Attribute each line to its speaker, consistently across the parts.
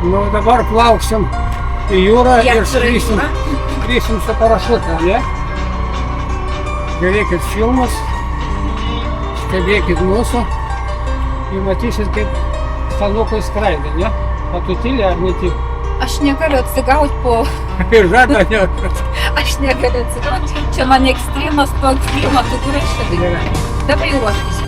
Speaker 1: Nu dabar plauksim į jūrą
Speaker 2: Kiek
Speaker 1: ir
Speaker 2: turi jūra?
Speaker 1: skrisim su parašutu, ne? Žiūrėkit filmus, stebėkit mūsų ir matysit, kaip stanukai skraido, ne? O tu tyli ar netyli?
Speaker 2: Aš negaliu atsigauti po...
Speaker 1: Ir žada, ne?
Speaker 2: Aš negaliu atsigauti. Čia man ekstremas po ekstremo, tu kur aš čia tai. Dabar jau ruoškis.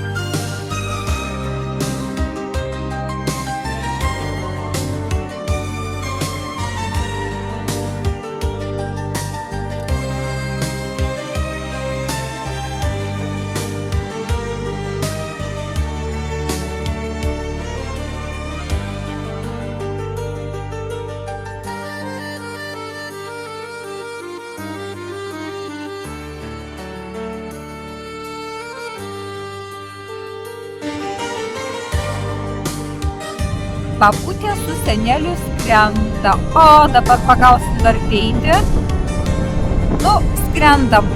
Speaker 2: Paputė su seneliu skrenda. O, dabar pagausim dar greitį. Nu, skrendam.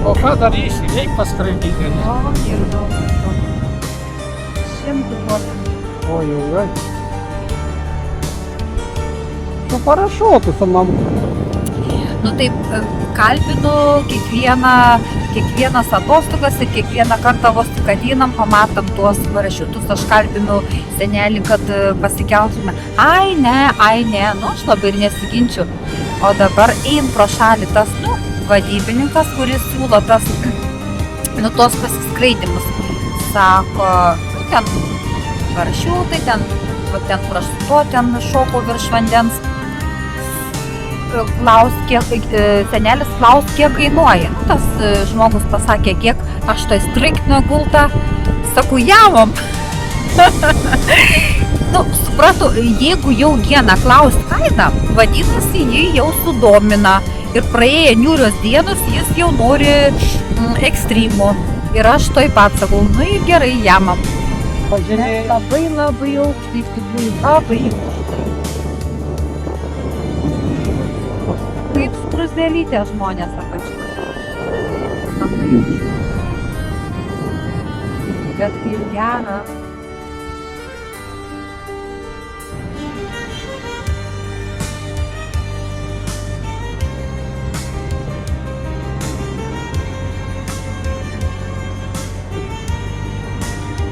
Speaker 1: O ką darysi? Reik paskraidyti.
Speaker 2: O, ir daug. 100%.
Speaker 1: Oi, oi, oi. Su parašutu su mamu.
Speaker 2: Nu taip, kalbinu kiekvienas atostogas ir kiekvieną kartą vos tik ateinam, pamatom tuos parašiutus. Aš kalbinu senelį, kad pasikeltume. Ai ne, nu aš labai ir nesiginčiu. O dabar ein pro šalį tas, vadybininkas, kuris siūlo tas, tuos pasiskraidimus. Sako, ten parašiutai, ten kur aš su to, ten šokau virš vandens. Senelis klaus, kiek kainuoja. Tas žmogus pasakė, kiek aš tai striktinio gultą. Sakau, jamam. Supratau, jeigu jau Gena klaus kainą, vadinasi, jį jau sudomina. Ir praėję niūrios dienos, jis jau nori ekstremų. Ir aš toj pat sakau, ir gerai, jamam. Labai aukštai, iš tikrųjų, labai aukštai. Kaip skruzdėlytė žmonės apačioje. Bet kaip gera.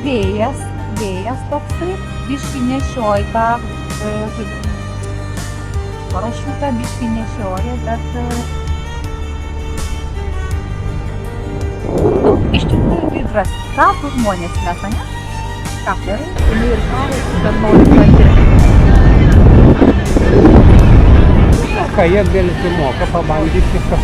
Speaker 2: Vėjas toksai, biškį nešioja tą parašiutą, biškį nešioja, bet iš tikrųjų tai drąsų žmonės mes, ne? Ką? Ir karės, kad nori patirti.
Speaker 1: Ką jie gali moka pabandyti kažką.